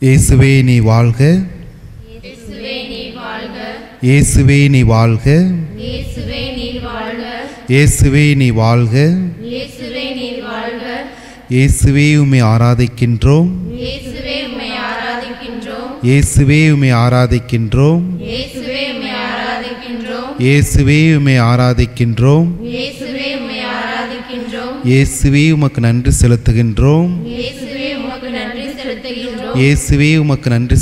இயேசுவே நீ வாழ்க, இயேசுவே நீ வாழ்க, இயேசுவே நீ வாழ்க, இயேசுவே நீ வாழ்க, இயேசுவே நீ வாழ்க. இயேசுவே நீ வாழ்க. இயேசுவே உம்மை ஆராதிக்கின்றோம், இயேசுவே உம்மை ஆராதிக்கின்றோம், இயேசுவே உம்மை ஆராதிக்கின்றோம், இயேசுவே உம்மை ஆராதிக்கின்றோம், இயேசுவே உம்மை ஆராதிக்கின்றோம். இயேசுவே உம்மை ஆராதிக்கின்றோம், இயேசுவே உமக்கு நன்றி செலுத்துகின்றோம், இயேசுவே உமக்கு நன்றி செலுத்துகின்றோம், இயேசுவே உமக்கு நன்றி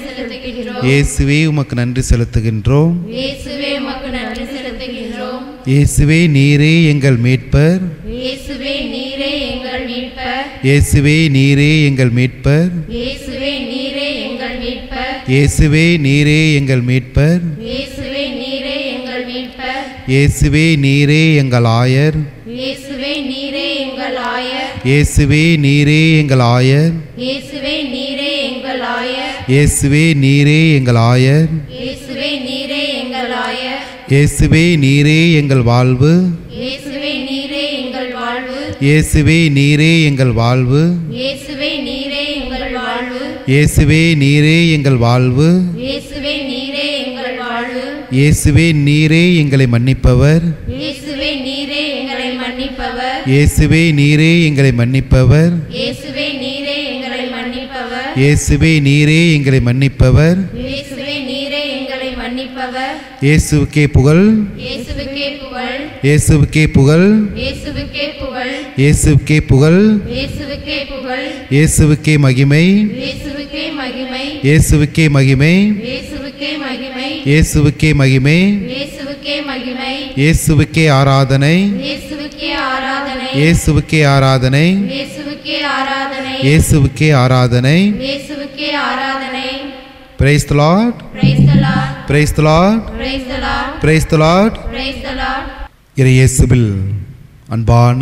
செலுத்துகின்றோம், இயேசுவே உமக்கு நன்றி செலுத்துகின்றோம், இயேசுவே உமக்கு நன்றி செலுத்துகின்றோம். இயேசுவே உமக்கு நன்றி செலுத்துகின்றோம். இயேசுவே நீரே எங்கள் மீட்பர், இயேசுவே நீரே எங்கள் மீட்பர், இயேசுவே நீரே எங்கள் மீட்பர், இயேசுவே நீரே எங்கள் மீட்பர், இயேசுவே நீரே எங்கள் மீட்பர், இயேசுவே நீரே எங்கள் மீட்பர், இயேசுவே நீரே எங்கள் ஆயர், இயேசுவே நீரே எங்கள் ஆயர், இயேசுவே நீரே எங்கள் ஆயர், இயேசுவே நீரே எங்கள் ஆயர், இயேசுவே நீரே எங்கள் ஆயர், இயேசுவே நீரே எங்கள் ஆயர், இயேசுவே நீரே எங்கள் வாழ்வு, இயேசுவே நீரே எங்கள் வாழ்வு, இயேசுவே நீரே எங்கள் வாழ்வு, இயேசுவே நீரே எங்கள் வாழ்வு, இயேசுவே நீரே எங்கள் வாழ்வு. இயேசுவே நீரே எங்கள் வாழ்வு, இயேசுவே நீரே எங்களை மன்னிப்பவர், இயேசுவே நீரே எங்களை மன்னிப்பவர், இயேசுவே நீரே எங்களை மன்னிப்பவர், இயேசுவே நீரே எங்களை மன்னிப்பவர், இயேசுவே நீரே எங்களை மன்னிப்பவர். இயேசுவே நீரே எங்களை மன்னிப்பவர். இயேசுவுக்கே புகழ், இயேசுவுக்கே புகழ், இயேசுவுக்கே புகழ், இயேசுவுக்கே புகழ், இயேசுவுக்கே புகழ், இயேசுவுக்கே புகழ், இயேசுவுக்கே மகிமை, இயேசுவுக்கே மகிமை, இயேசுவுக்கே மகிமை, இயேசுவுக்கே மகிமை, இயேசுவுக்கே மகிமை, இயேசுவுக்கே மகிமை, இயேசுவுக்கே ஆராதனை, இயேசுவுக்கே ஆராதனை, இயேசுவுக்கே ஆராதனை, இயேசுவுக்கே ஆராதனை, இயேசுவுக்கே ஆராதனை. இயேசுவுக்கே ஆராதனை. Praise the Lord, Praise the Lord, praise the Lord, praise the Lord, praise the Lord. praise the Lord. இறையேசுவில் அன்பான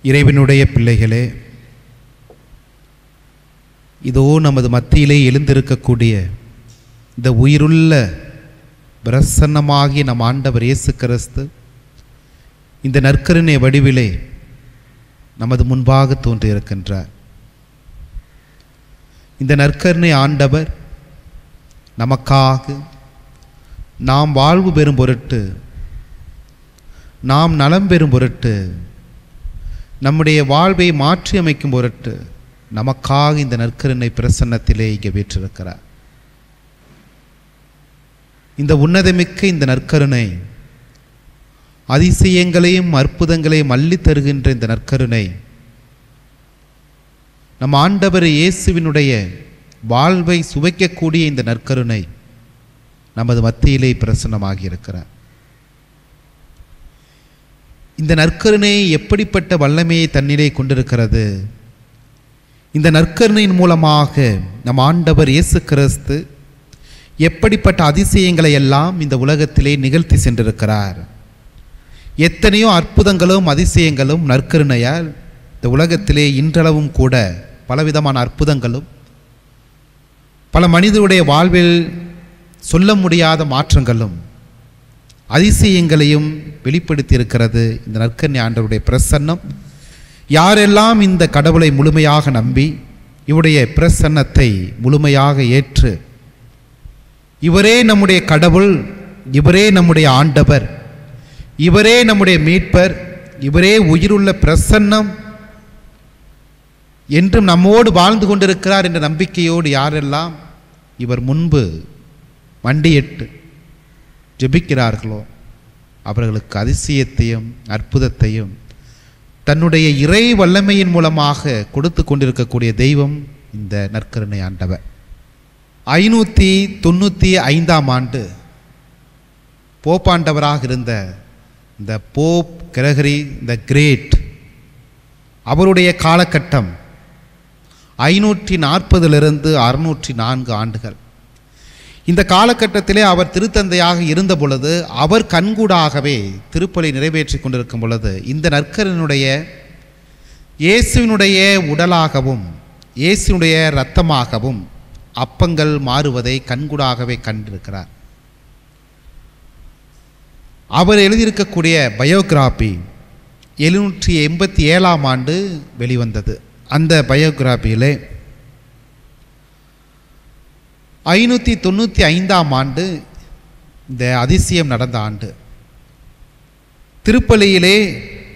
இறைவனுடைய பிள்ளைகளே, இதோ நமது மத்தியிலே எழுந்திருக்கக்கூடிய இந்த உயிருள்ள பிரசன்னமாகிய நம் ஆண்டவர் இயேசு கிறிஸ்து இந்த நற்கருணை வடிவிலே நமது முன்பாக தோன்றியிருக்கின்றார். இந்த நற்கருணை ஆண்டவர் நமக்காக நாம் வாழ்வு பெறும் பொருட்டு, நாம் நலம் பெறும் பொருட்டு, நம்முடைய வாழ்வை மாற்றி அமைக்கும் பொருட்டு நமக்காக இந்த நற்கருணை பிரசன்னத்திலே இங்கே வீற்றிருக்கிறார். இந்த உன்னதமிக்க இந்த நற்கருணை, அதிசயங்களையும் அற்புதங்களையும் அள்ளி தருகின்ற இந்த நற்கருணை, நம் ஆண்டவர் இயேசுவினுடைய வாழ்வை சுவைக்கக்கூடிய இந்த நற்கருணை நமது மத்தியிலே பிரசன்னமாகி இருக்கிறார். இந்த நற்கருணை எப்படிப்பட்ட வல்லமையை தன்னிலே கொண்டிருக்கிறது? இந்த நற்கருணையின் மூலமாக நம் ஆண்டவர் இயேசு கிறிஸ்து எப்படிப்பட்ட அதிசயங்களை எல்லாம் இந்த உலகத்திலே நிகழ்த்தி சென்றிருக்கிறார். எத்தனையோ அற்புதங்களும் அதிசயங்களும் நற்கருணையால் இந்த உலகத்திலே இன்றளவும் கூட பலவிதமான அற்புதங்களும் பல மனிதனுடைய வாழ்வில் சொல்ல முடியாத மாற்றங்களும் அதிசயங்களையும் வெளிப்படுத்தி இருக்கிறது இந்த நற்கருணை ஆண்டவருடைய பிரசன்னம். யாரெல்லாம் இந்த கடவுளை முழுமையாக நம்பி இவருடைய பிரசன்னத்தை முழுமையாக ஏற்று, இவரே நம்முடைய கடவுள், இவரே நம்முடைய ஆண்டவர், இவரே நம்முடைய மீட்பர், இவரே உயிருள்ள பிரசன்னம் என்றும் நம்மோடு வாழ்ந்து கொண்டிருக்கிறார் என்ற நம்பிக்கையோடு யாரெல்லாம் இவர் முன்பு மண்டியிட்டு ஜெபிக்கிறார்களோ அவர்களுக்கு அதிசயத்தையும் அற்புதத்தையும் தன்னுடைய இறை வல்லமையின் மூலமாக கொடுத்து கொண்டிருக்கக்கூடிய தெய்வம் இந்த நற்கருணை ஆண்டவர். 595ஆம் ஆண்டு போப்பாண்டவராக இருந்த இந்த போப் கிரகரி த கிரேட், அவருடைய காலகட்டம் 540 604 ஆண்டுகள். இந்த காலகட்டத்திலே அவர் திருத்தந்தையாக இருந்த பொழுது, அவர் கண்கூடாகவே திருப்பலி நிறைவேற்றி கொண்டிருக்கும் பொழுது இந்த நற்கருணையுடைய இயேசுவினுடைய உடலாகவும் இயேசுவினுடைய இரத்தமாகவும் அப்பங்கள் மாறுவதை கண்கூடாகவே கண்டிருக்கிறார். அவர் எழுதியிருக்கக்கூடிய பயோகிராபி 1787 ஆண்டு வெளிவந்தது. அந்த பயோகிராபியிலே 595 ஆண்டு இந்த அதிசயம் நடந்த ஆண்டு. திருப்பலியிலே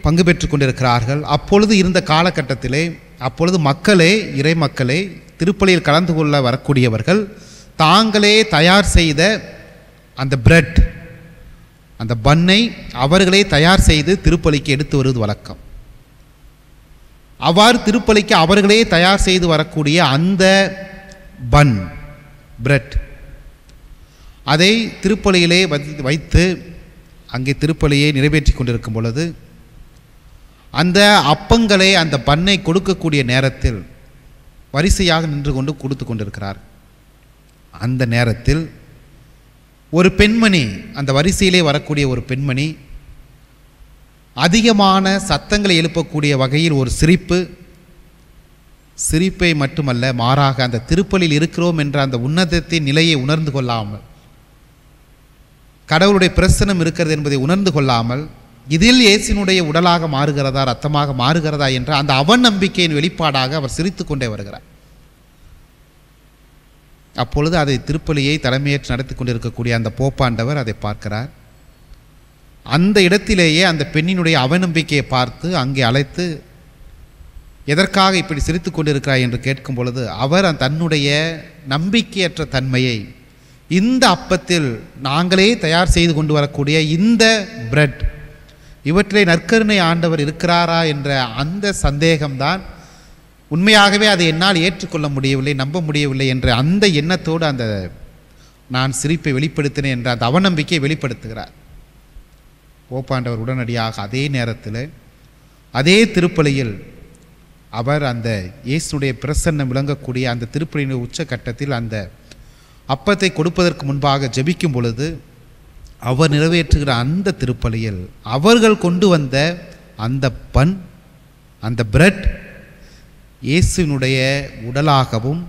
பங்கு பெற்று கொண்டிருக்கிறார்கள். அப்பொழுது இருந்த காலகட்டத்திலே அப்பொழுது மக்களே, இறை மக்களே, திருப்பலியில் கலந்து கொள்ள வரக்கூடியவர்கள் தாங்களே தயார் செய்த அந்த பிரெட், அந்த பன்னை அவர்களே தயார் செய்து திருப்பலிக்கு எடுத்து வருவது வழக்கம். அவ்வாறு திருப்பலிக்கு அவர்களே தயார் செய்து வரக்கூடிய அந்த பன், பிரெட், அதை திருப்பலியிலே வைத்து அங்கே திருப்பலியை நிறைவேற்றி கொண்டிருக்கும் பொழுது அந்த அப்பங்களை, அந்த பண்ணை கொடுக்கக்கூடிய நேரத்தில் வரிசையாக நின்று கொண்டு கொடுத்து கொண்டிருக்கிறார். அந்த நேரத்தில் ஒரு பெண்மணி, அந்த வரிசையிலே வரக்கூடிய ஒரு பெண்மணி அதிகமான சத்தங்களை எழுப்பக்கூடிய வகையில் ஒரு சிரிப்பை மட்டுமல்ல, மாறாக அந்த திருப்பலியில் இருக்கிறோம் என்ற அந்த உன்னதத்தின் நிலையை உணர்ந்து கொள்ளாமல், கடவுளுடைய பிரசன்னம் இருக்கிறது என்பதை உணர்ந்து கொள்ளாமல், இதில் இயேசுவினுடைய உடலாக மாறுகிறதா, இரத்தமாக மாறுகிறதா என்ற அந்த அவநம்பிக்கையின் வெளிப்பாடாக அவர் சிரித்து கொண்டே வருகிறார். அப்பொழுது அதை திருப்பலியை தலைமையேற்று நடத்தி கொண்டிருக்கக்கூடிய அந்த போப்பாண்டவர் அதை பார்க்கிறார். அந்த இடத்திலேயே அந்த பெண்ணினுடைய அவநம்பிக்கையை பார்த்து அங்கே அழைத்து, எதற்காக இப்படி சிரித்து கொண்டிருக்கிறாய் என்று கேட்கும் பொழுது அவர் தன்னுடைய நம்பிக்கையற்ற தன்மையை, இந்த அப்பத்தில் நாங்களே தயார் செய்து கொண்டு வரக்கூடிய இந்த பிரெட், இவற்றிலே நற்கருணை ஆண்டவர் இருக்கிறாரா என்ற அந்த சந்தேகம்தான், உண்மையாகவே அதை என்னால் ஏற்றுக்கொள்ள முடியவில்லை, நம்ப முடியவில்லை என்ற அந்த எண்ணத்தோடு அந்த நான் சிரிப்பை வெளிப்படுத்தினேன் என்ற அந்த அவநம்பிக்கையை வெளிப்படுத்துகிறார். போப்பாண்டவர் உடனடியாக அதே நேரத்தில் அதே திருப்பலியில் அவர் அந்த இயேசுடைய பிரசன்னம் விளங்கக்கூடிய அந்த திருப்பலியின் உச்சக்கட்டத்தில் அந்த அப்பத்தை கொடுப்பதற்கு முன்பாக ஜெபிக்கும் பொழுது அவர் நிறைவேற்றுகிற அந்த திருப்பலியில் அவர்கள் கொண்டு வந்த அந்த பன், அந்த பிரெட் இயேசுவினுடைய உடலாகவும்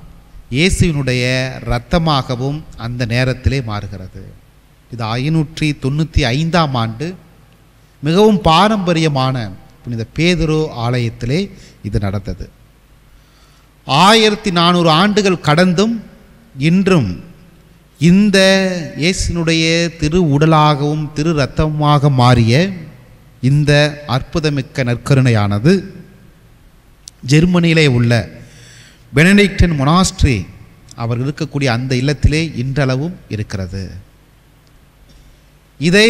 இயேசுவினுடைய இரத்தமாகவும் அந்த நேரத்திலே மாறுகிறது. இது 595 ஆண்டு மிகவும் பாரம்பரியமான புனித பேதுரு ஆலயத்திலே இது நடந்தது. 1400 ஆண்டுகள் கடந்தும் இன்றும் இந்த இயேசுனுடைய திரு உடலாகவும் திரு இரத்தமாக மாறிய இந்த அற்புதமிக்க நற்கருணையானது ஜெர்மனியிலே உள்ள பெனடிக்டன் மொனாஸ்ட்ரி அவர் இருக்கக்கூடிய அந்த இல்லத்திலே இன்றளவும் இருக்கிறது. இதை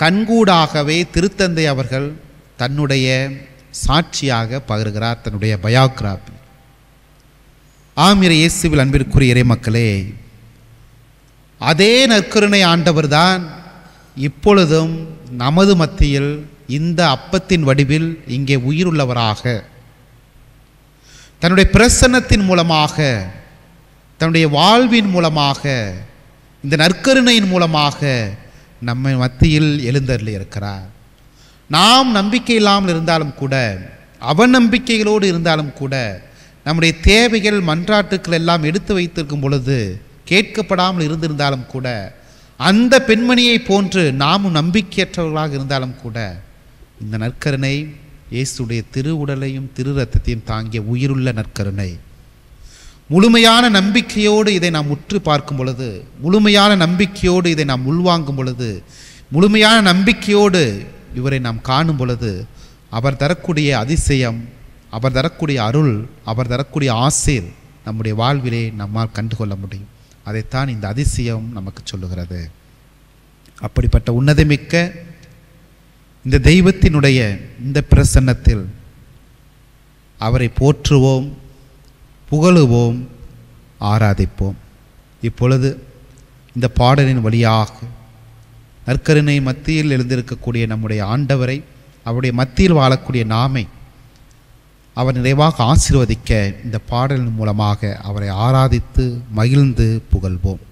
கண்கூடாகவே திருத்தந்தை அவர்கள் தன்னுடைய சாட்சியாக பகிர்கிறார், தன்னுடைய பயோகிராபி. ஆமிர இயேசுவில் அன்பிற்குரிய இறை மக்களே, அதே நற்கருணை ஆண்டவர்தான் இப்பொழுதும் நமது மத்தியில் இந்த அப்பத்தின் வடிவில் இங்கே உயிருள்ளவராக தன்னுடைய பிரசன்னத்தின் மூலமாக, தன்னுடைய வாழ்வின் மூலமாக, இந்த நற்கருணையின் மூலமாக நம்ம மத்தியில் எழுந்தருளி இருக்கிறார். நாம் நம்பிக்கை இல்லாமல் இருந்தாலும் கூட, அவநம்பிக்கைகளோடு இருந்தாலும் கூட, நம்முடைய தேவைகள் மன்றாட்டுக்கள் எல்லாம் எடுத்து வைத்திருக்கும் பொழுது கேட்கப்படாமல் இருந்திருந்தாலும் கூட, அந்த பெண்மணியை போன்று நாமும் நம்பிக்கையற்றவர்களாக இருந்தாலும் கூட, இந்த நற்கருணை இயேசுடைய திரு உடலையும் திரு இரத்தத்தையும் தாங்கிய உயிருள்ள நற்கருணை, முழுமையான நம்பிக்கையோடு இதை நாம் உற்று பார்க்கும் பொழுது, முழுமையான நம்பிக்கையோடு இதை நாம் உள்வாங்கும் பொழுது, முழுமையான நம்பிக்கையோடு இவரை நாம் காணும் பொழுது, அவர் தரக்கூடிய அதிசயம், அவர் தரக்கூடிய அருள், அவர் தரக்கூடிய ஆசீர் நம்முடைய வாழ்விலே நம்மால் கண்டுகொள்ள முடியும். அதைத்தான் இந்த அதிசயம் நமக்கு சொல்லுகிறது. அப்படிப்பட்ட உன்னதமிக்க இந்த தெய்வத்தினுடைய இந்த பிரசன்னத்தில் அவரை போற்றுவோம், புகழுவோம், ஆராதிப்போம். இப்பொழுது இந்த பாடலின் வழியாக நற்கருணை மத்தியில் எழுந்திருக்கக்கூடிய நம்முடைய ஆண்டவரை, அவருடைய மத்தியில் வாழக்கூடிய நாமை அவர் நிறைவாக ஆசீர்வதிக்க இந்த பாடலின் மூலமாக அவரை ஆராதித்து மகிழ்ந்து புகழ்வோம்.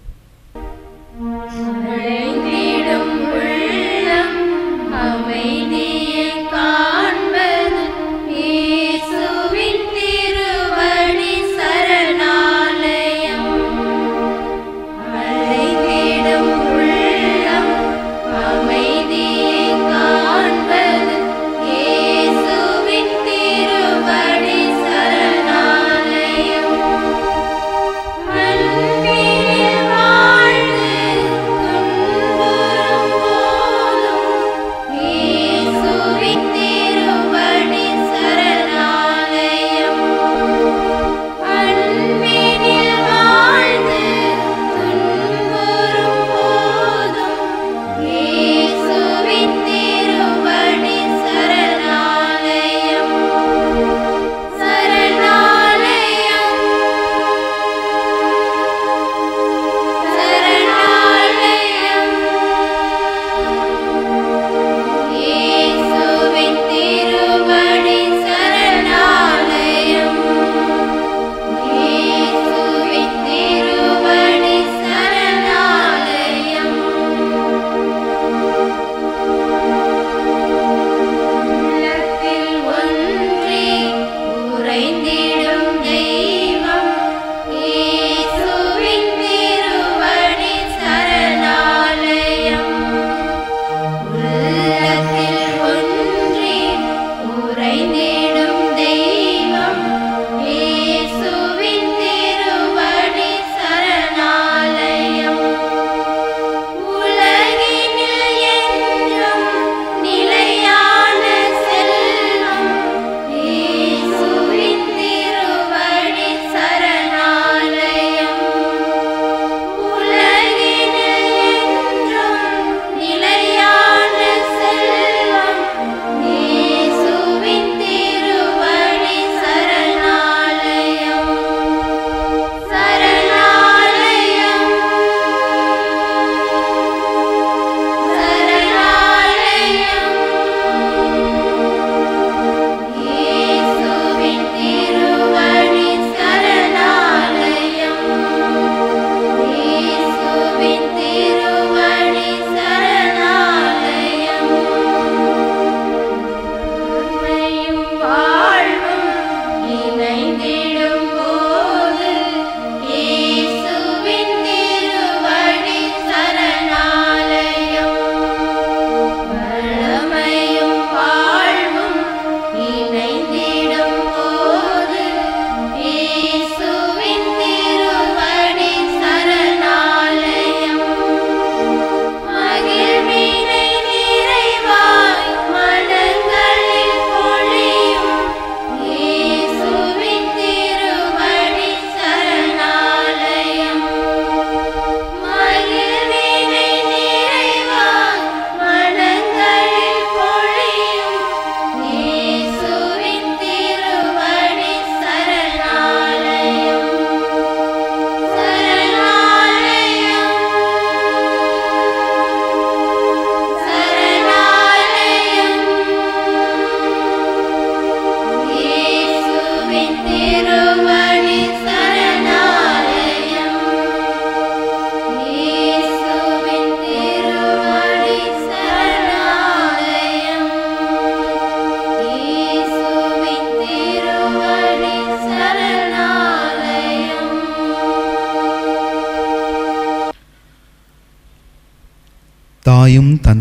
Yes.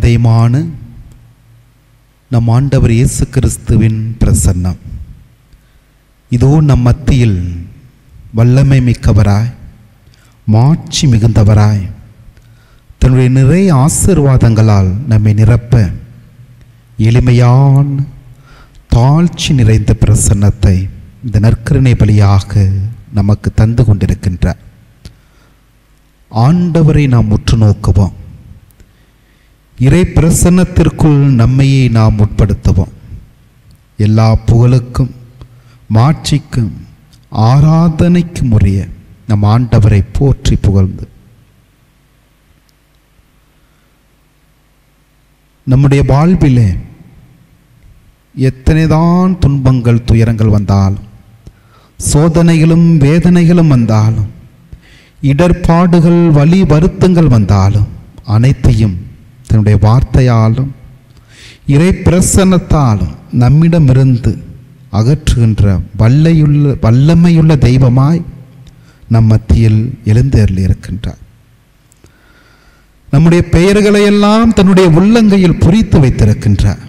இருதயமான நம் ஆண்டவர் இயேசு கிறிஸ்துவின் பிரசன்னம் இதோ நம் மத்தியில் வல்லமை மிக்கவராய் மாட்சி மிகுந்தவராய் தன்னுடைய நிறைய ஆசீர்வாதங்களால் நம்மை நிரப்ப எளிமையான தாழ்ச்சி நிறைந்த பிரசன்னத்தை இந்த நற்கருணை பலியாக நமக்கு தந்து கொண்டிருக்கின்றார். ஆண்டவரை நாம் உற்று நோக்குவோம். இறை பிரசன்னத்திற்குள் நம்மையே நாம் உட்படுத்துவோம். எல்லா புகழுக்கும் மாட்சிக்கும் ஆராதனைக்கும் உரிய நம் ஆண்டவரை போற்றி புகழ்ந்து நம்முடைய வாழ்விலே எத்தனைதான் துன்பங்கள் துயரங்கள் வந்தாலும் சோதனைகளும் வேதனைகளும் வந்தாலும் இடர்பாடுகள் வலி வருத்தங்கள் வந்தாலும் அனைத்தையும் தன்னுடைய வார்த்தையாலும் இறை பிரசன்னத்தாலும் நம்மிடமிருந்து அகற்றுகின்ற வல்லமையுள்ள தெய்வமாய் நம் மத்தியில் எழுந்தருளி இருக்கின்றார். நம்முடைய பெயர்களை எல்லாம் தன்னுடைய உள்ளங்கையில் பொறித்து வைத்திருக்கின்றார்.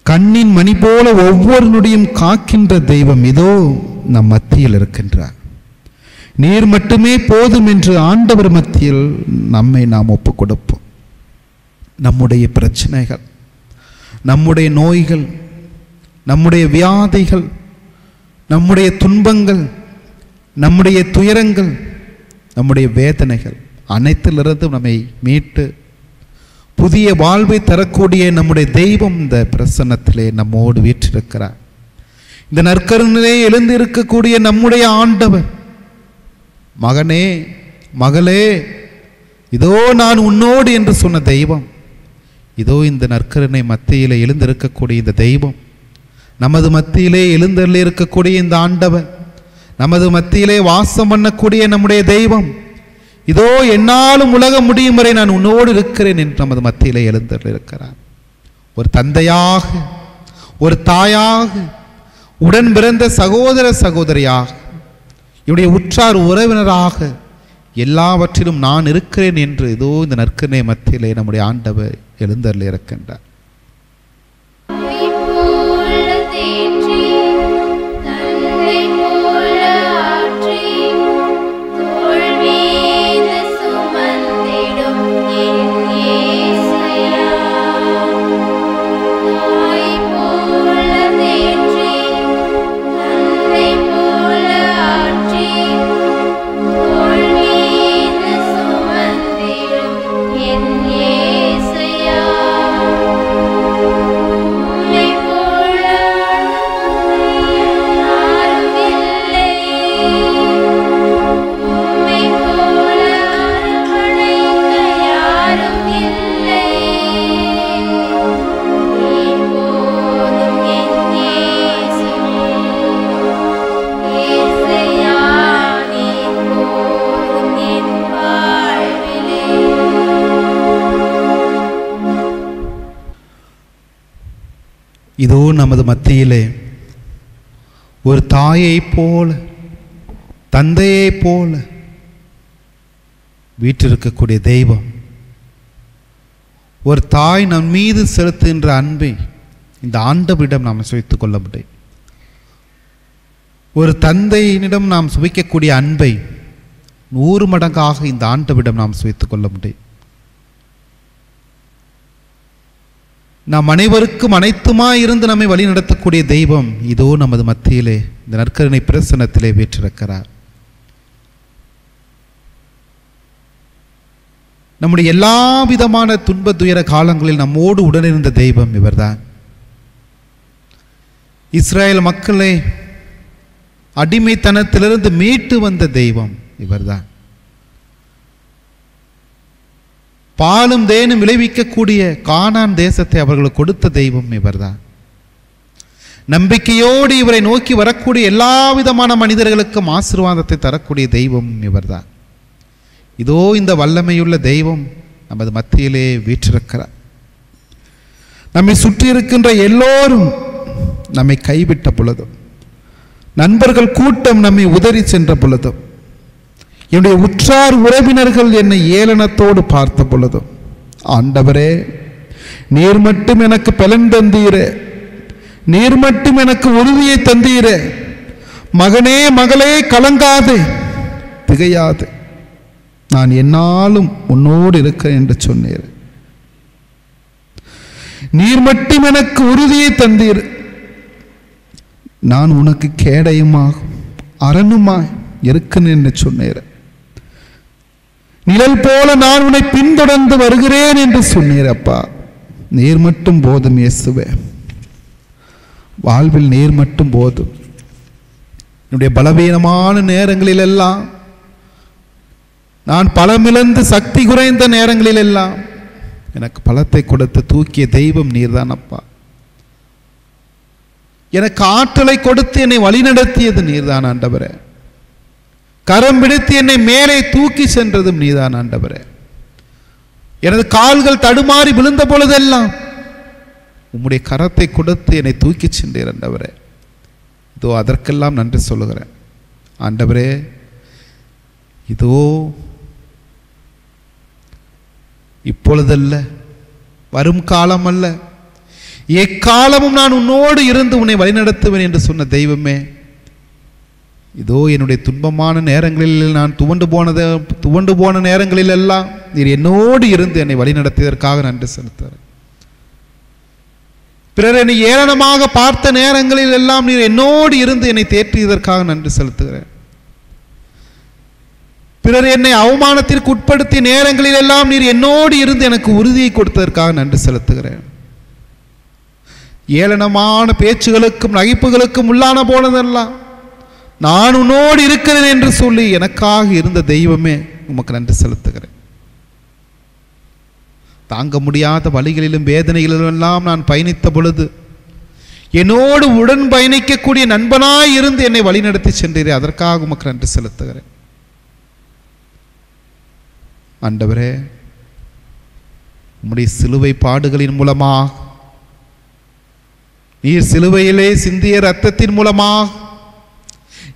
கண்ணின் மணி போல ஒவ்வொரு நொடியும் காக்கின்ற தெய்வம் இதோ நம் மத்தியில் இருக்கின்றார். நீர் மட்டுமே போதும் என்று ஆண்டவர் மத்தியில் நம்மை நாம் ஒப்புக் கொடுப்போம். நம்முடைய பிரச்சனைகள், நம்முடைய நோய்கள், நம்முடைய வியாதிகள், நம்முடைய துன்பங்கள், நம்முடைய துயரங்கள், நம்முடைய வேதனைகள் அனைத்திலிருந்து நம்மை மீட்டு புதிய வாழ்வை தரக்கூடிய நம்முடைய தெய்வம் இந்த பிரசன்னத்திலே நம்மோடு வீற்றிருக்கிறார். இந்த நற்கருணையிலே எழுந்திருக்கக்கூடிய நம்முடைய ஆண்டவர், மகனே மகளே இதோ நான் உன்னோடு என்று சொன்ன தெய்வம் இதோ இந்த நற்கருணை மத்தியிலே எழுந்திருக்கக்கூடிய இந்த தெய்வம், நமது மத்தியிலே எழுந்தருளி இருக்கக்கூடிய இந்த ஆண்டவர், நமது மத்தியிலே வாசம் பண்ணக்கூடிய நம்முடைய தெய்வம் இதோ என்னாலும் உலகம் முடியும் வரை நான் உன்னோடு இருக்கிறேன் என்று நமது மத்தியிலே எழுந்தருளி இருக்கிறார். ஒரு தந்தையாக, ஒரு தாயாக, உடன் பிறந்த சகோதர சகோதரியாக, இவருடைய உற்றார் உறவினராக எல்லாவற்றிலும் நான் இருக்கிறேன் என்று இதோ இந்த நற்கருணை மத்தியிலே நம்முடைய ஆண்டவர் எழுந்தருளி இருக்கின்றார். இதோ நமது மத்தியிலே ஒரு தாயை போல, தந்தையை போல வீற்றிருக்கக்கூடிய தெய்வம், ஒரு தாய் நம் மீது செலுத்துகின்ற அன்பை இந்த ஆண்டவரிடம் நாம் சுவைத்துக் கொள்ள முடியும். ஒரு தந்தையினிடம் நாம் சுவைக்கக்கூடிய அன்பை 100 மடங்காக இந்த ஆண்டவரிடம் நாம் சுவைத்துக் கொள்ள முடியும். நாம் அனைவருக்கும் அனைத்துமாய் இருந்து நம்மை வழி நடத்தக்கூடிய தெய்வம் இதோ நமது மத்தியிலே இந்த நற்கருணை பிரசன்னத்திலே வீற்றிருக்கிறார். நம்முடைய எல்லா விதமான துன்ப துயர காலங்களில் நம்மோடு உடனிருந்த தெய்வம் இவர்தான். இஸ்ரேல் மக்களை அடிமைத்தனத்திலிருந்து மீட்டு வந்த தெய்வம் இவர்தான். பாலும் தேனும் விளைவிக்கக்கூடிய கானான் தேசத்தை அவர்களுக்கு கொடுத்த தெய்வம் இவர்தான். நம்பிக்கையோடு இவரை நோக்கி வரக்கூடிய எல்லா விதமான மனிதர்களுக்கும் ஆசீர்வாதத்தை தரக்கூடிய தெய்வம் இவர்தான். இதோ இந்த வல்லமையுள்ள தெய்வம் நமது மத்தியிலே வீற்றிருக்கிறார். நம்மை சுற்றி இருக்கின்ற எல்லோரும் நம்மை கைவிட்ட பொழுதும், நண்பர்கள் கூட்டம் நம்மை உதறி சென்ற பொழுதும், என்னுடைய உற்றார் உறவினர்கள் என்னை ஏளனத்தோடு பார்த்த பொழுதும், ஆண்டவரே, நீர் மட்டும் எனக்கு பலன் தந்தீரே, நீர் மட்டும் எனக்கு உறுதியை தந்தீரே. மகனே மகளே, கலங்காதே, திகையாது, நான் என்னாலும் உன்னோடு இருக்கிறேன் என்று சொன்னீர். நீர் மட்டும் எனக்கு உறுதியை தந்தீர். நான் உனக்கு கேடயமாக அரணுமாய் இருக்கிறேன் என்று சொன்னீர். நிழல் போல நான் உன்னை பின்தொடர்ந்து வருகிறேன் என்று சொன்னீர். அப்பா, நீர் மட்டும் போதும் இயேசுவே, வாழ்வில் நீர் மட்டும் போதும். என்னுடைய பலவீனமான நேரங்களில் எல்லாம், நான் பலமிழந்து சக்தி குறைந்த நேரங்களில் எல்லாம் எனக்கு பலத்தை கொடுத்து தூக்கிய தெய்வம் நீர்தான் அப்பா. எனக்கு ஆற்றலை கொடுத்து என்னை வழிநடத்தியது நீர்தான் ஆண்டவரே. கரம் பிடித்து என்னை மேலே தூக்கி சென்றதும் நீதான் ஆண்டவரே. எனது கால்கள் தடுமாறி விழுந்த பொழுதெல்லாம் உம்முடைய கரத்தை கொடுத்து என்னை தூக்கி சென்றீர் ஆண்டவரே. இதோ அதற்கெல்லாம் நன்றி சொல்லுகிறேன் ஆண்டவரே. இதோ இப்பொழுதல்ல, வரும் காலம் அல்ல, எக்காலமும் நான் உன்னோடு இருந்து உன்னை வழிநடத்துவேன் என்று சொன்ன தெய்வமே, இதோ என்னுடைய துன்பமான நேரங்களில் நான் துவண்டு போன நேரங்களில் எல்லாம் நீர் என்னோடு இருந்து என்னை வழிநடத்தியதற்காக நன்றி செலுத்துகிறேன். பிறர் என்னை ஏளனமாக பார்த்த நேரங்களில் எல்லாம் நீர் என்னோடு இருந்து என்னை தேற்றியதற்காக நன்றி செலுத்துகிறேன். பிறர் என்னை அவமானத்திற்கு உட்படுத்திய நேரங்களில் எல்லாம் நீர் என்னோடு இருந்து எனக்கு உறுதியை கொடுத்ததற்காக நன்றி செலுத்துகிறேன். ஏளனமான பேச்சுகளுக்கும் நகைப்புகளுக்கும் உள்ளான போனதெல்லாம் நான் உன்னோடு இருக்கிறேன் என்று சொல்லி எனக்காக இருந்த தெய்வமே, உமக்கு நன்றி செலுத்துகிறேன். தாங்க முடியாத வழிகளிலும் வேதனைகளிலும் எல்லாம் நான் பயணித்த பொழுது என்னோடு உடன் பயணிக்கக்கூடிய நண்பனாய் இருந்து என்னை வழிநடத்தி சென்றீரே, அதற்காக உமக்கு நன்றி செலுத்துகிறேன். ஆண்டவரே, உம்முடைய சிலுவை பாடுகளின் மூலமாக, நீர் சிலுவையிலே சிந்திய இரத்தத்தின் மூலமாக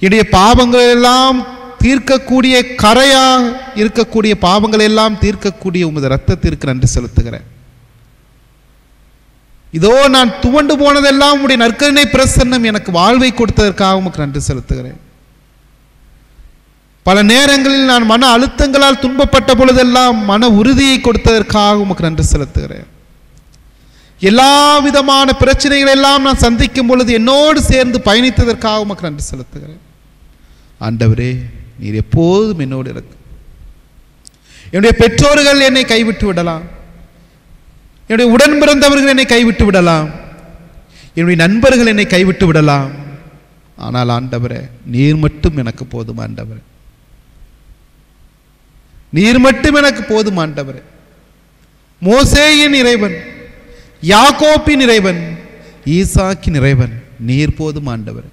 என்னுடைய பாவங்கள் எல்லாம் தீர்க்கக்கூடிய, கரையாக இருக்கக்கூடிய பாவங்கள் எல்லாம் தீர்க்கக்கூடிய உமது இரத்தத்திற்கு நன்றி செலுத்துகிறேன். இதோ நான் துவண்டு போனதெல்லாம் உம்முடைய நற்கருணை பிரசன்னம் எனக்கு வாழ்வை கொடுத்ததற்காக உமக்கு நன்றி செலுத்துகிறேன். பல நேரங்களில் நான் மன அழுத்தங்களால் துன்பப்பட்ட பொழுதெல்லாம் மன உறுதியை கொடுத்ததற்காக உமக்கு நன்றி செலுத்துகிறேன். எல்லா விதமான பிரச்சனைகள் எல்லாம் நான் சந்திக்கும் பொழுது என்னோடு சேர்ந்து பயணித்ததற்காக உமக்கு நன்றி செலுத்துகிறேன். ஆண்டவரே, நீர் எப்போதும் என்னோடு இருக்கு. என்னுடைய பெற்றோர்கள் என்னை கைவிட்டு விடலாம், என்னுடைய உடன் பிறந்தவர்கள் என்னை கைவிட்டு விடலாம், என்னுடைய நண்பர்கள் என்னை கைவிட்டு விடலாம். ஆனால் ஆண்டவரே, நீர் மட்டும் எனக்கு போதும் ஆண்டவரே. நீர் மட்டும் எனக்கு போதும் ஆண்டவரே. மோசேயின் இறைவன், யாக்கோப்பின் இறைவன், ஈசாக்கின் இறைவன், நீர் போதும் ஆண்டவரே.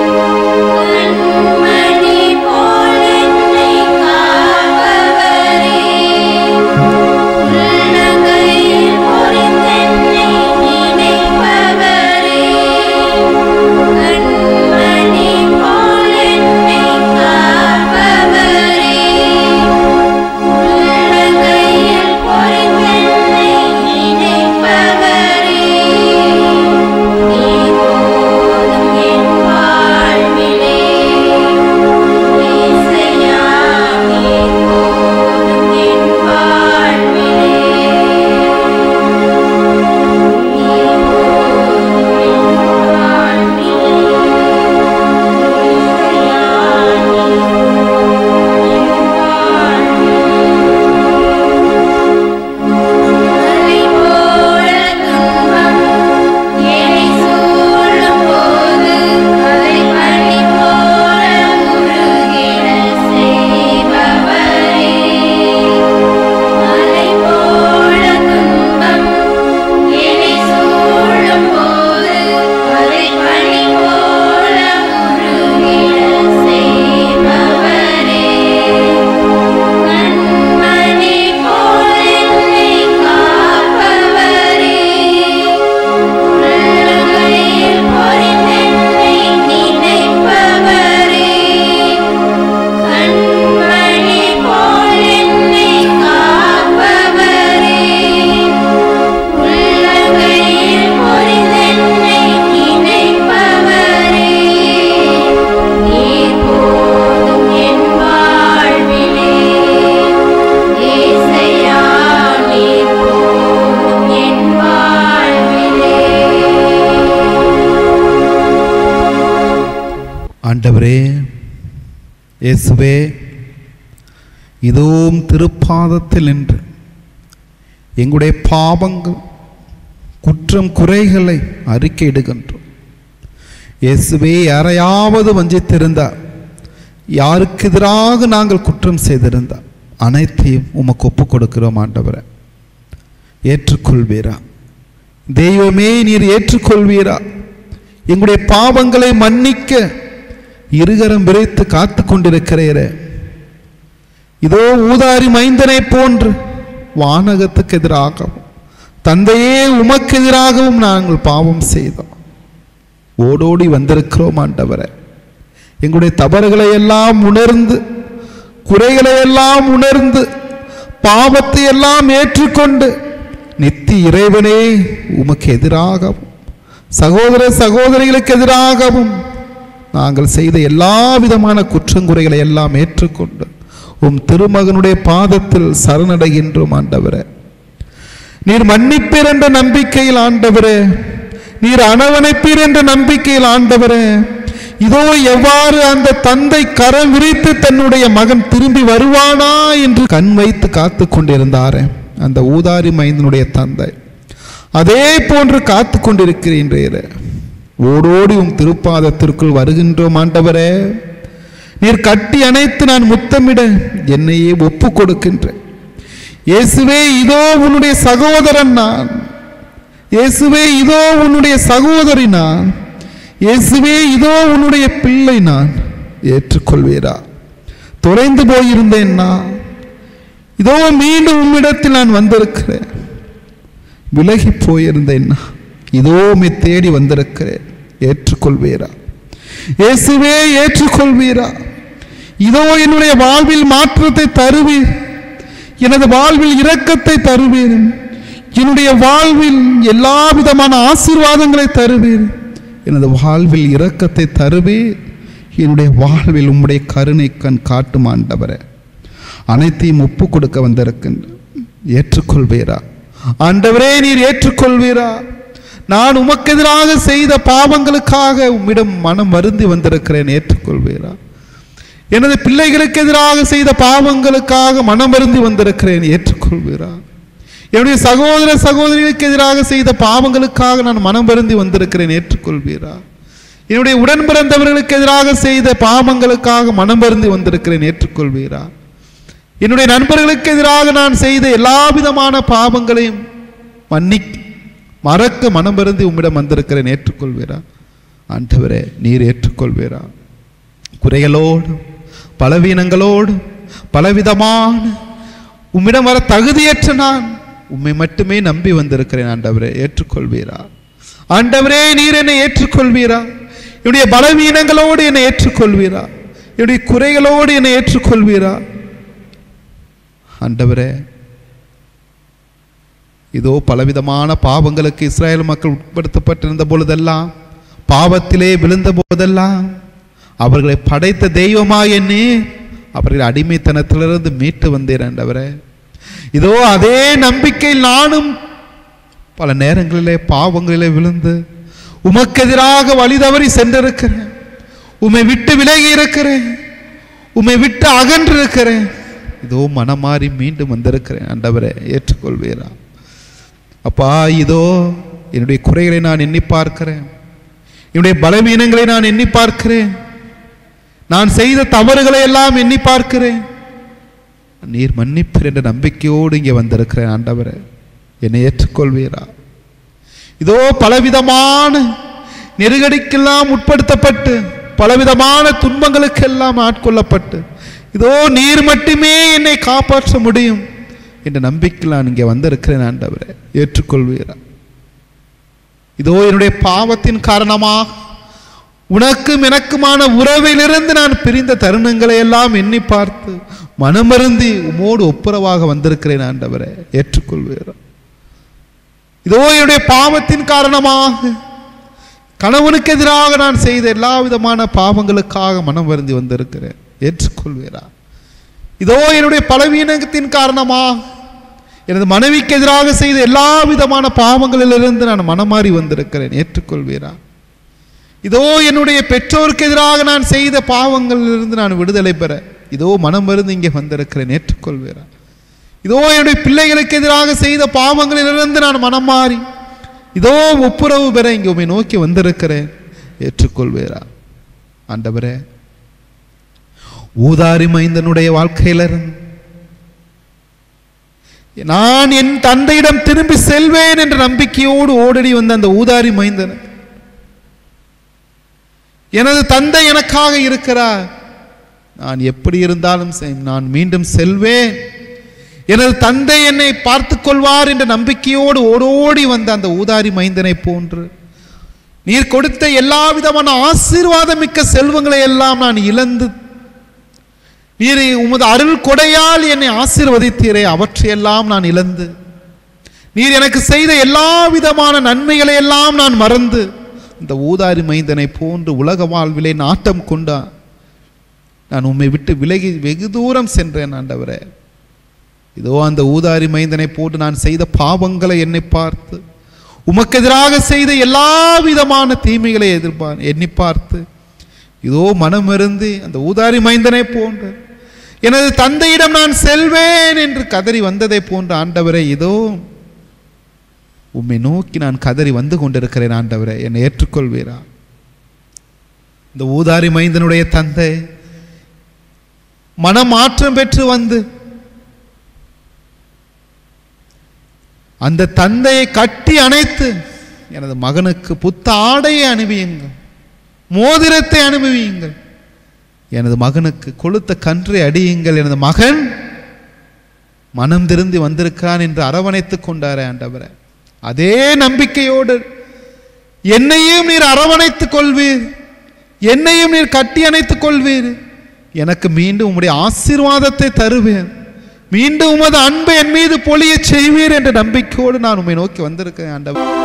போல ஒரு ஆண்டவரே இயேசுவே, இதுவும் திருப்பாதத்தில் நின்று எங்களுடைய பாவங்கள் குற்றம் குறைகளை அறிக்கையிடுகின்றோம். இயேசுவே, யாரையாவது வஞ்சித்திருந்தார், யாருக்கு எதிராக நாங்கள் குற்றம் செய்திருந்தார், அனைத்தையும் உமக்கு ஒப்புக் கொடுக்கிறோம். ஆண்டவரை ஏற்றுக்கொள்வீரா? தெய்வமே, நீர் ஏற்றுக்கொள்வீரா? எங்களுடைய பாவங்களை மன்னிக்க இருகரம் விரைத்து காத்து கொண்டிருக்கிறீரே. இதோ ஊதாரி மைந்தனை போன்று வானகத்துக்கு எதிராகவும் தந்தையே உமக்கு எதிராகவும் நாங்கள் பாவம் செய்தோம். ஓடோடி வந்திருக்கிறோம். ஆண்டவரை எங்களுடைய தவறுகளை எல்லாம் உணர்ந்து, குறைகளை எல்லாம் உணர்ந்து, பாவத்தை எல்லாம் ஏற்றுக்கொண்டு நித்திய இறைவனே உமக்கு எதிராகவும் சகோதர சகோதரிகளுக்கு எதிராகவும் நாங்கள் செய்த எல்லா விதமான குற்றங்குறைகளை எல்லாம் ஏற்றுக்கொண்டு உம் திருமகனுடைய பாதத்தில் சரணடைகின்றோம். ஆண்டவரே, நீர் மன்னிப்பீர் என்ற நம்பிக்கையில், ஆண்டவரே, நீர் அரவணைப்பீர் என்ற நம்பிக்கையில், ஆண்டவரே, இதோ எவ்வாறு அந்த தந்தை கரம் விரித்து தன்னுடைய மகன் திரும்பி வருவானா என்று கண் வைத்து காத்து கொண்டிருந்தாரே, அந்த ஊதாரி மைந்தனுடைய தந்தை அதே போன்று காத்து கொண்டிருக்கிறீரே. ஓடோடி உம் திருப்பாதத்திற்குள் வருகின்றோம். ஆண்டவரே, நீர் கட்டி அணைத்து நான் முத்தமிட என்னையே ஒப்பு கொடுக்கின்றேன். இயேசுவே, இதோ உன்னுடைய சகோதரன் நான். இயேசுவே, இதோ உன்னுடைய சகோதரி நான். இயேசுவே, இதோ உன்னுடைய பிள்ளை நான். ஏற்றுக்கொள்வீரா? தொலைந்து போயிருந்தேன் நான், இதோ மீண்டும் உம்மிடத்தில் நான் வந்திருக்கிறேன். விலகி போயிருந்தேன் நான், இதோ உம்மை தேடி வந்திருக்கிறேன். ஏற்றுக்கொள்வீரா? இயேசுவே, ஏற்றுக்கொள்வீரா? இதோ என்னுடைய வாழ்வில் மாற்றத்தை தருவீர். எனது வாழ்வில் இரக்கத்தை தருவீர். என்னுடைய வாழ்வில் எல்லா விதமான ஆசீர்வாதங்களை தருவீர். எனது வாழ்வில் இரக்கத்தை தருவீர். என்னுடைய வாழ்வில் உம்முடைய கருணை கண் காட்டும். ஆண்டவரே, அனைத்தையும் ஒப்பு கொடுக்க வந்திருக்கின்ற ஏற்றுக்கொள்வீரா? ஆண்டவரே, நீர் ஏற்றுக்கொள்வீரா? நான் உமக்கு எதிராக செய்த பாவங்களுக்காக உம்மிடம் மனம் வருந்தி வந்திருக்கிறேன். ஏற்றுக்கொள்வீரா? எனது பிள்ளைகளுக்கு எதிராக செய்த பாவங்களுக்காக மனம் வருந்தி வந்திருக்கிறேன். ஏற்றுக்கொள்வீரா? என்னுடைய சகோதர சகோதரிகளுக்கு எதிராக செய்த பாவங்களுக்காக நான் மனம் வருந்தி வந்திருக்கிறேன். ஏற்றுக்கொள்வீரா? என்னுடைய உடன் பிறந்தவர்களுக்கு எதிராக செய்த பாவங்களுக்காக மனம் வருந்தி வந்திருக்கிறேன். ஏற்றுக்கொள்வீரா? என்னுடைய நண்பர்களுக்கு எதிராக நான் செய்த எல்லா விதமான பாவங்களையும் மறக்க மனம் வருந்தி உம்மிடம் வந்திருக்கிறேன். ஏற்றுக்கொள்வீரா? ஆண்டவரே, நீர் ஏற்றுக்கொள்வீரா? குறைகளோடு, பலவீனங்களோடு, பலவிதமான உம்மிடம் வர தகுதியற்ற நான் உம்மை மட்டுமே நம்பி வந்திருக்கிறேன். ஆண்டவரே, ஏற்றுக்கொள்வீரா? ஆண்டவரே, நீர் என்னை ஏற்றுக்கொள்வீரா? என்னுடைய பலவீனங்களோடு என்னை ஏற்றுக்கொள்வீரா? என்னுடைய குறைகளோடு என்னை ஏற்றுக்கொள்வீரா? ஆண்டவரே, இதோ பலவிதமான பாவங்களுக்கு இஸ்ராயல் மக்கள் உட்படுத்தப்பட்டிருந்த பொழுதெல்லாம், பாவத்திலே விழுந்த போதெல்லாம் அவர்களை படைத்த தெய்வமாய் எண்ணி அவர்கள் அடிமைத்தனத்திலிருந்து மீட்டு வந்தேன். ஆண்டவரே, இதோ அதே நம்பிக்கையில் நானும் பல நேரங்களிலே பாவங்களிலே விழுந்து உமக்கு எதிராக வழி தவறி சென்றிருக்கிறேன். உம்மை விட்டு விலகி இருக்கிறேன். உம்மை விட்டு அகன்றிருக்கிறேன். இதோ மனமாறி மீண்டும் வந்திருக்கிறேன். ஆண்டவரே, ஏற்றுக்கொள்வீரா? அப்பா, இதோ என்னுடைய குறைகளை நான் எண்ணி பார்க்கிறேன். என்னுடைய பலவீனங்களை நான் எண்ணி பார்க்கிறேன். நான் செய்த தவறுகளை எல்லாம் எண்ணி பார்க்கிறேன். நீர் மன்னிப்பீர் என்ற நம்பிக்கையோடு இங்கே வந்திருக்கிறேன். ஆண்டவரே, என்னை ஏற்றுக்கொள்வீரா? இதோ பலவிதமான நெருக்கடிக்கெல்லாம் உட்படுத்தப்பட்டு, பலவிதமான துன்பங்களுக்கெல்லாம் ஆட்கொள்ளப்பட்டு, இதோ நீர் மட்டுமே என்னை காப்பாற்ற முடியும் என்ற நம்பிக்கையில் நான் இங்கே வந்திருக்கிறேன். ஆண்டவரே, ஏற்றுக்கொள்வீரா? இதோ என்னுடைய பாவத்தின் காரணமாக உனக்கும் எனக்குமான உறவிலிருந்து நான் பிரிந்த தருணங்களை எல்லாம் எண்ணி பார்த்து மனமருந்தி உமோடு ஒப்புரவாக வந்திருக்கிறேன். ஆண்டவரே, ஏற்றுக்கொள்வீரா? இதோ என்னுடைய பாவத்தின் காரணமாக கணவனுக்கு எதிராக நான் செய்த எல்லா விதமான பாவங்களுக்காக மனம் வருந்தி வந்திருக்கிறேன். ஏற்றுக்கொள்வீரா? இதோ என்னுடைய பலவீனத்தின் காரணமாக எனது மனைவிக்கு எதிராக செய்த எல்லா விதமான பாவங்களிலிருந்து நான் மனமாறி வந்திருக்கிறேன். ஏற்றுக்கொள்வீரா? இதோ என்னுடைய பெற்றோருக்கு எதிராக நான் செய்த பாவங்களிலிருந்து நான் விடுதலை பெற இதோ மனம் இருந்து இங்கே வந்திருக்கிறேன், ஏற்றுக்கொள்வேரா? இதோ என்னுடைய பிள்ளைகளுக்கு எதிராக செய்த பாவங்களிலிருந்து நான் மனம் மாறி இதோ ஒப்புரவு பெற இங்கே உம்மை நோக்கி வந்திருக்கிறேன், ஏற்றுக்கொள்வேரா? ஆண்டவரே, ஊதாரி மைந்தனுடைய வாழ்க்கையிலிருந்து நான் என் தந்தையிடம் திரும்பி செல்வேன் என்ற நம்பிக்கையோடு ஓடடி வந்த அந்த ஊதாரி மைந்தன், எனது தந்தை எனக்காக இருக்கிறார், நான் எப்படி இருந்தாலும் நான் மீண்டும் செல்வேன், எனது தந்தை என்னை பார்த்துக் கொள்வார் என்ற நம்பிக்கையோடு ஓடோடி வந்த அந்த ஊதாரி மைந்தனை போன்று நீர் கொடுத்த எல்லா விதமான ஆசீர்வாதமிக்க செல்வங்களை எல்லாம் நான் இழந்து நீர் உமது அருள் கொடையால் என்னை ஆசீர்வதித்தீரே, அவற்றையெல்லாம் நான் இழந்து நீர் எனக்கு செய்த எல்லா விதமான நன்மைகளை எல்லாம் நான் மறந்து இந்த ஊதாரி மைந்தனை போன்று உலக வாழ்விலே நாட்டம் கொண்டா நான் உம்மை விட்டு விலகி வெகு தூரம் சென்றேன். ஆண்டவரே, இதோ அந்த ஊதாரி மைந்தனை போட்டு நான் செய்த பாவங்களை என்னை பார்த்து உமக்கு எதிராக செய்த எல்லா விதமான தீமைகளை எண்ணி பார்த்து இதோ மனமிருந்து அந்த ஊதாரி மைந்தனை போன்று எனது தந்தையிடம் நான் செல்வேன் என்று கதறி வந்ததை போன்ற ஆண்டவரே, இதோ உம்மை நோக்கி நான் கதறி வந்து கொண்டிருக்கிறேன். ஆண்டவரே, என்னை ஏற்றுக்கொள்வீரா? இந்த ஊதாரி மைந்தனுடைய தந்தை மனமாற்றம் பெற்று வந்து அந்த தந்தையை கட்டி அணைத்து எனது மகனுக்கு புத்த ஆடையை அணிவியுங்கள், மோதிரத்தை அனுபவியுங்கள், எனது மகனுக்கு கொளுத்த கன்றை அடியுங்கள், எனது மகன் மனம் திருந்தி வந்திருக்கிறான் என்று அரவணைத்துக் கொண்டாரே. ஆண்டவரே, அதே நம்பிக்கையோடு என்னையும் நீர் அரவணைத்துக் கொள்வீர், என்னையும் நீர் கட்டி அணைத்துக் கொள்வீர், எனக்கு மீண்டும் உம்முடைய ஆசீர்வாதத்தை தருவேன், மீண்டும் உமது அன்பை என் மீது பொழிய செய்வீர் என்ற நம்பிக்கையோடு நான் உம்மை நோக்கி வந்திருக்கிறேன். ஆண்டவர்,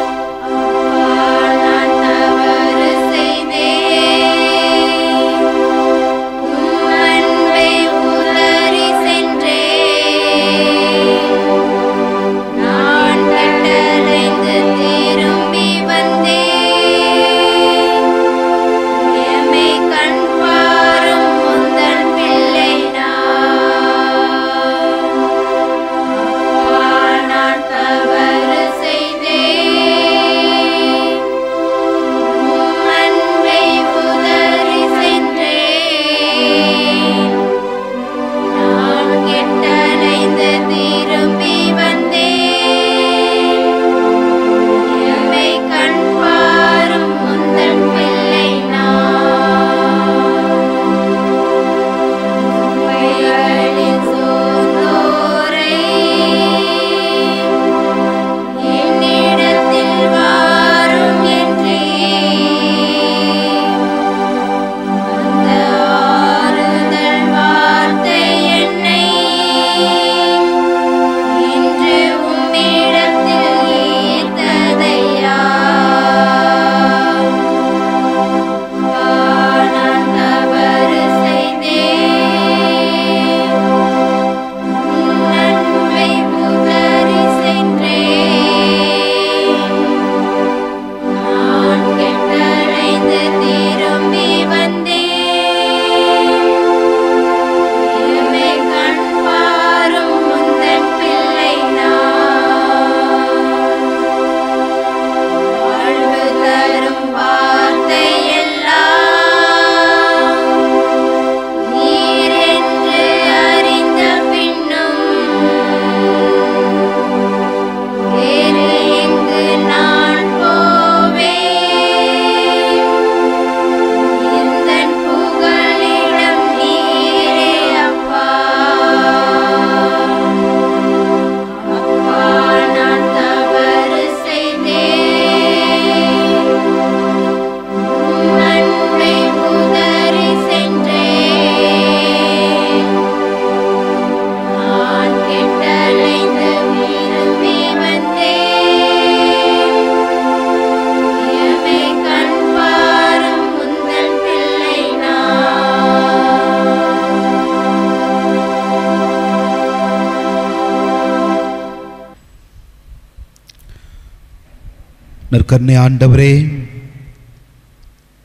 நற்கருணை ஆண்டவரே,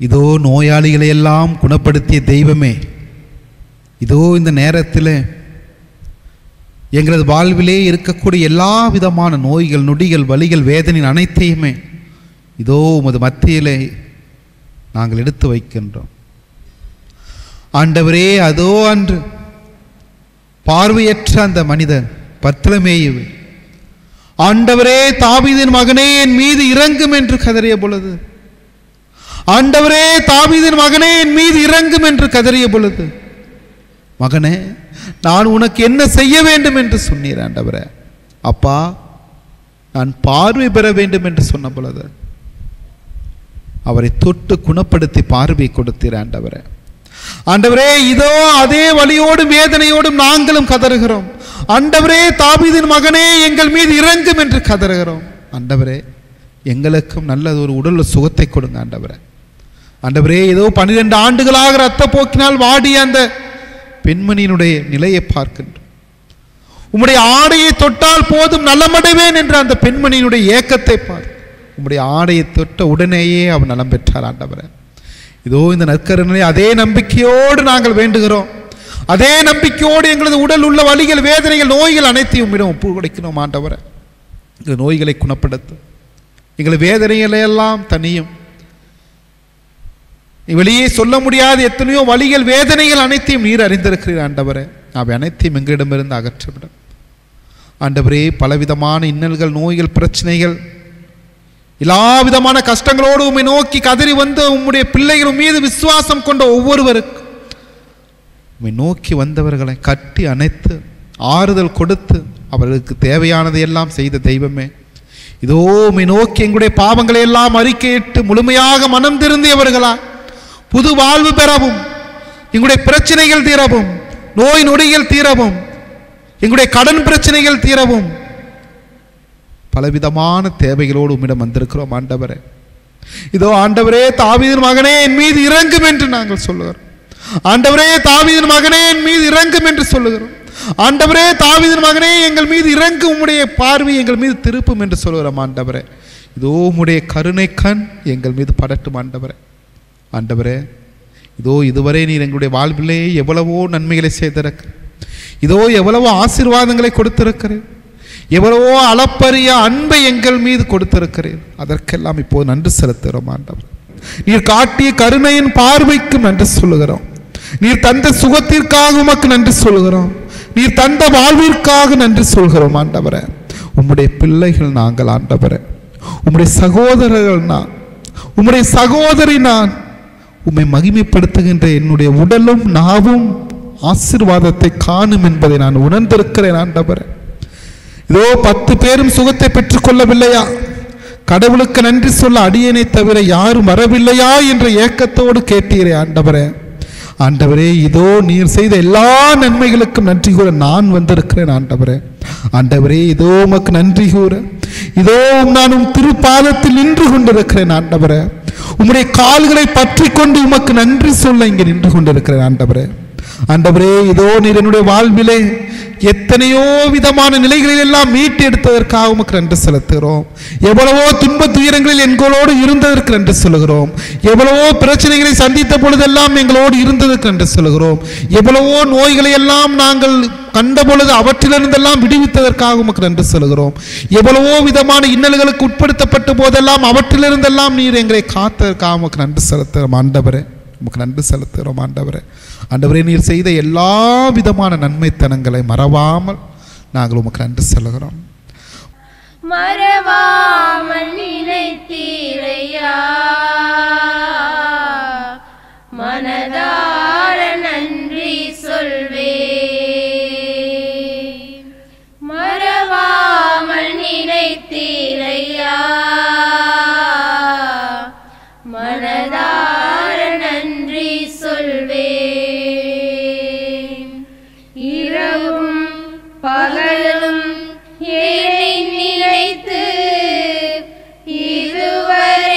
இதோ நோயாளிகளை எல்லாம் குணப்படுத்திய தெய்வமே, இதோ இந்த நேரத்தில் எங்களது வாழ்விலே இருக்கக்கூடிய எல்லா விதமான நோய்கள், நொடிகள், வலிகள், வேதனையின் அனைத்தையுமே இதோ உமது மத்தியிலே நாங்கள் எடுத்து வைக்கின்றோம். ஆண்டவரே, அதோ அன்று பார்வையற்ற அந்த மனிதன் பர்த்தலமேயுவை, ஆண்டவரே தாவீதின் மகனே என் மீது இறங்கும் என்று கதறிய பொழுது, ஆண்டவரே தாவீதின் மகனே என் மீது இறங்கும் என்று கதறிய பொழுது, மகனே நான் உனக்கு என்ன செய்ய வேண்டும் என்று சொன்னீர் ஆண்டவரே. அப்பா, நான் பார்வை பெற வேண்டும் என்று சொன்ன பொழுது அவரை தொட்டு குணப்படுத்தி பார்வை கொடுத்தீர் ஆண்டவரே. ஆண்டவரே, இதோ அதே வலியோடும் வேதனையோடும் நாங்களும் கதறுகிறோம். ஆண்டவரே தாவீதின் மகனே எங்கள் மீது இறங்கும் என்று கதறுகிறோம். ஆண்டவரே, எங்களுக்கும் நல்ல ஒரு உடல் சுகத்தை கொடுங்க ஆண்டவரே. ஆண்டவரே, ஏதோ 12 ஆண்டுகளாக இரத்த போக்கினால் வாடிய அந்த பெண்மணியினுடைய நிலையை பார்க்கின்றோம். உம்முடைய ஆடையை தொட்டால் போதும் நலமடைவேன் என்ற அந்த பெண்மணியினுடைய ஏக்கத்தை பார். உம்முடைய ஆடையை தொட்ட உடனேயே அவன் நலம் பெற்றார் ஆண்டவரே. இதோ இந்த நற்கருணை அதே நம்பிக்கையோடு நாங்கள் வேண்டுகிறோம். அதே நம்பிக்கையோடு எங்களது உடல் உள்ள வலிகள், வேதனைகள், நோய்கள் அனைத்தையும் உம்மிடம் ஒப்பு கொடுக்கிறோம் ஆண்டவரே. எங்கள் நோய்களை குணப்படுத்தும், எங்கள் வேதனைகளை எல்லாம் தனியும். வெளியே சொல்ல முடியாத எத்தனையோ வலிகள், வேதனைகள் அனைத்தையும் நீர் அறிந்திருக்கிறீர் ஆண்டவரே. அவை அனைத்தையும் எங்களிடமிருந்து அகற்றிவிடும் ஆண்டவரே. பலவிதமான இன்னல்கள், நோய்கள், பிரச்சனைகள், எல்லா விதமான கஷ்டங்களோடு உம்மை நோக்கி கதறி வந்து உம்முடைய பிள்ளைகள் மீது விசுவாசம் கொண்ட ஒவ்வொருவருக்கும் உம்மை நோக்கி வந்தவர்களை கட்டி அணைத்து ஆறுதல் கொடுத்து அவர்களுக்கு தேவையானதை எல்லாம் செய்த தெய்வமே, இதோ உம்மை நோக்கி எங்களுடைய பாவங்களை எல்லாம் அறிக்கையிட்டு முழுமையாக மனம் திருந்தியவர்களா புது வாழ்வு பெறவும், எங்களுடைய பிரச்சனைகள் தீரவும், நோய் நொடிகள் தீரவும், எங்களுடைய கடன் பிரச்சனைகள் தீரவும், பலவிதமான தேவைகளோடு உம்மிடம் வந்திருக்கிறோம் ஆண்டவரே. இதோ ஆண்டவரே தாவீதின் மகனே என் மீது இறங்கும் என்று நாங்கள் சொல்லுகிறோம். ஆண்டவரே தாவீதின் மகனே என் மீது இறங்கும் என்று சொல்லுகிறோம். ஆண்டவரே தாவீதின் மகனே எங்கள் மீது இறங்கும், உம்முடைய பார்வை எங்கள் மீது திருப்பும் என்று சொல்லுகிறோம் ஆண்டவரே. இதோ உம்முடைய கருணை கண் எங்கள் மீது படட்டும் ஆண்டவரே. ஆண்டவரே, இதோ இதுவரை நீர் எங்களுடைய வாழ்விலே எவ்வளவோ நன்மைகளை செய்திருக்க, இதோ எவ்வளவோ ஆசீர்வாதங்களை கொடுத்திருக்கிறேன், எவ்வளவோ அளப்பரிய அன்பை எங்கள் மீது கொடுத்திருக்கிறேன். அதற்கெல்லாம் இப்போது நன்றி செலுத்துகிறோம் ஆண்டவர். நீர் காட்டிய கருணையின் பார்வைக்கு நன்றி சொல்லுகிறோம். நீர் தந்த சுகத்திற்காக உமக்கு நன்றி சொல்கிறோம். நீர் தந்த வாழ்விற்காக நன்றி சொல்கிறோம் ஆண்டவரே. உம்முடைய பிள்ளைகள் நாங்கள் ஆண்டவரே, உம்முடைய சகோதரர்கள் நான், உம்முடைய சகோதரி நான். உம்மை மகிமைப்படுத்துகின்ற என்னுடைய உடலும் நாவும் ஆசீர்வாதத்தை காணும் என்பதை நான் உணர்ந்திருக்கிறேன் ஆண்டவரே. இதோ 10 பேரும் சுகத்தை பெற்றுக் கொள்ளவில்லையா, கடவுளுக்கு நன்றி சொல்ல அடியேனை தவிர யாரும் வரவில்லையா என்ற ஏக்கத்தோடு கேட்டீரே ஆண்டவரே. ஆண்டவரே, இதோ நீர் செய்த எல்லா நன்மைகளுக்கும் நன்றி கூற நான் வந்திருக்கிறேன் ஆண்டவரே. ஆண்டவரே, இதோ உமக்கு நன்றி கூற இதோ நான் உம் திருப்பாதத்தில் நின்று கொண்டிருக்கிறேன் ஆண்டவரே. உம்முடைய கால்களை பற்றி கொண்டு உமக்கு நன்றி சொல்ல இங்கே நின்று கொண்டிருக்கிறேன் ஆண்டவரே. ஆண்டவரே, இதோ நீர் என்னுடைய வாழ்விலே எத்தனையோ விதமான நிலைகளில் எல்லாம் மீட்டு எடுத்ததற்காக உமக்கு நன்றி செலுத்துகிறோம். எவ்வளவோ துன்ப துயரங்களில் எங்களோடு இருந்ததற்கு நன்றி சொல்லுகிறோம். எவ்வளவோ பிரச்சனைகளை சந்தித்த பொழுதெல்லாம் எங்களோடு இருந்ததற்கு நன்றி சொல்லுகிறோம். எவ்வளவோ நோய்களை எல்லாம் நாங்கள் கண்ட பொழுது அவற்றிலிருந்தெல்லாம் விடுவித்ததற்காக உமக்கு நன்றி சொல்லுகிறோம். எவ்வளவோ விதமான இன்னல்களுக்கு உட்படுத்தப்பட்ட போதெல்லாம் அவற்றிலிருந்தெல்லாம் நீர் எங்களை காத்ததற்காக உமக்கு நன்றி செலுத்துகிறோம் ஆண்டவரே. உமக்கு நன்றி செலுத்துகிறோம் ஆண்டவரே. ஆண்டவரே, நீர் செய்த எல்லா விதமான நன்மைத்தனங்களை மறவாமல் நாங்கள் உமக்கு நன்றி சொல்லுகிறோம். மறவாமல் நினைத்தீரையா, மனதார நன்றி சொல்வே. மறவாமல் நினைத்தீரையா, மனதார நன்றி சொல்வே. இரவும் பகலும் ஏழை நினைத்து இதுவரை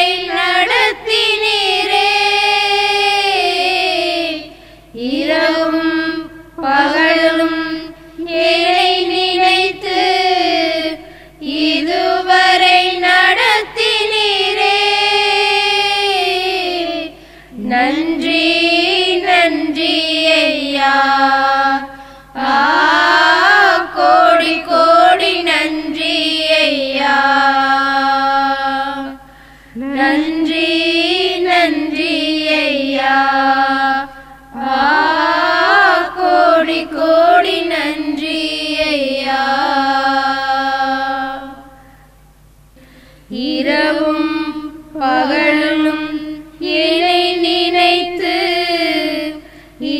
நன்றி நன்றி ஐயா, கோடி கோடி நன்றி ஐயா. இரவும் பகலும் என்னை நினைத்து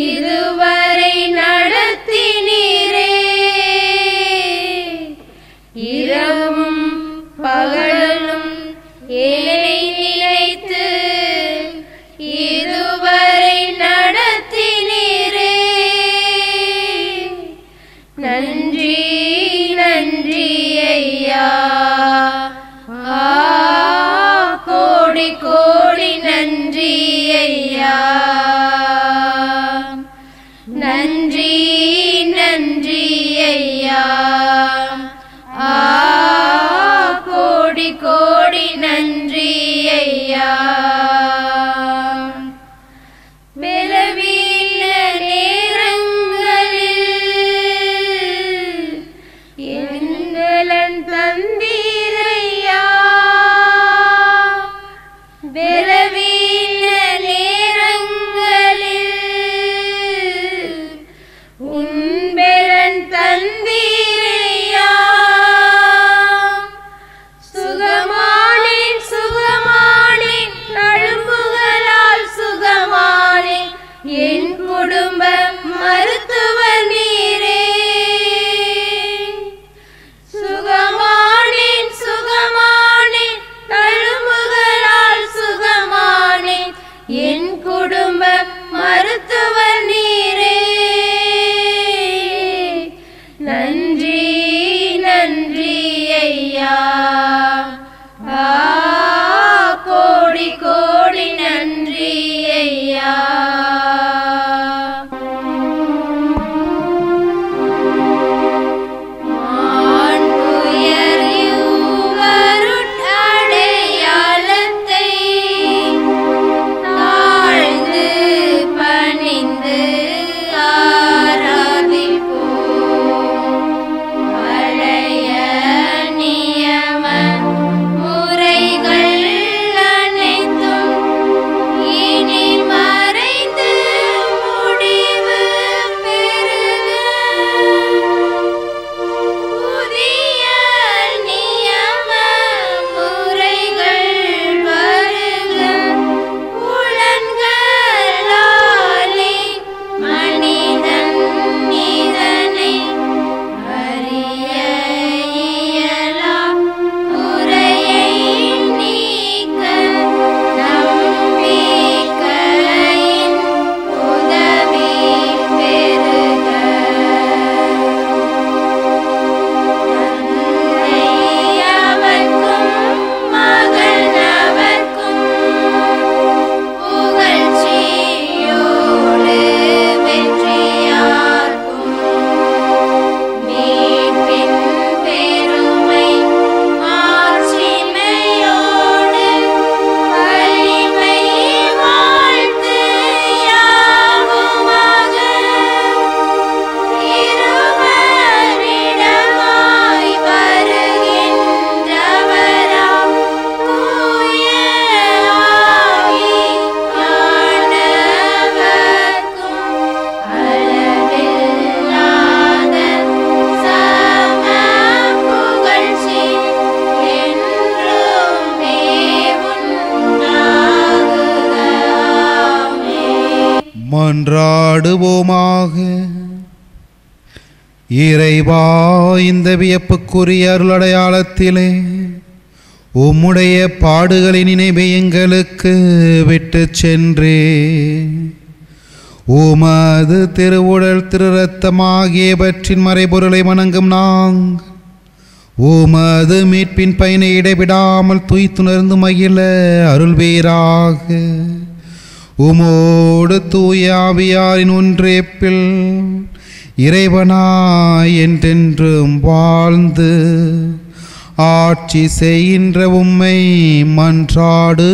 இதுவரை நடத்தினீரே. இரவும் பகலும் என்னை நினைத்து இதுவரை நடத்தினீரே. நன்றி நன்றி ஐயா, கோடி கோடி நன்றி ஐயா. நன்றி நன்றி ஐயா, கோடி கோடி நன்றி ஐயா. பலவீன நேரங்களில் எங்களன் தந்தீரையா. பலவீன நேரங்களில் உன்பெலன் தந்தீரையா. சுகமானேன் சுகமானேன், தழும்புகளால் சுகமானேன், என் குடும்ப மருத்துவர் நீரே. சுகமானேன் சுகமானேன், தழும்புகளால் சுகமானேன், என் குடும்ப மருத்துவர் நீரே. நன்றி நன்றி ஐயா, கோடி கோடி நன்றி ஐயா. மாண்புயர் அடையாளத்தை தாழ்ந்து பணிந்து ஆராதிப்போம். பழைய நியம முறைகள் அனைத்தும் இனி மறைந்து முடிவு பெறுக. புதிய நியம முறைகள் வருக. புலன்களாலே மனிதன் இதனை அறிய இயலா. குறையை நீக்க நம்பிக்கையின் உதவி பெறுக. தந்தையவர்க்கும் மகனவர்க்கும் புகழ்ச்சியோடு வெற்றியார்க்கும் மீட்பின் பெருமை மாட்சிமையோடு வலிமை வாழ்த்து யாவுமாக. இருவரிடமாய் வருகின்றவராம் தூய ஆவியானவர்க்கும் அளவில்லாத சம புகழ்ச்சி என்றுமே உண்டாகுக. ஆமென். மன்றாடுவோமாக. இறைவா, இந்த வியப்புக்குரிய அருளடையாளத்திலே உம்முடைய பாடுகளின் நினைவை எங்களுக்கு விட்டு சென்றே. உமது திருவுடல் திரு இரத்தமாகியவற்றின் மறைபொருளை வணங்கும் நாங்கள் உமது மீட்பின் பயனை இடைவிடாமல் துய்த்துணர்ந்து மகிழ அருள்வீராக. உமோடு தூய ஆவியாரின் ஒன்றேப்பில் இறைவனாய் என்றென்றும் வாழ்ந்து ஆட்சி செய்கின்ற உம்மை மன்றாடுகின்றோம்.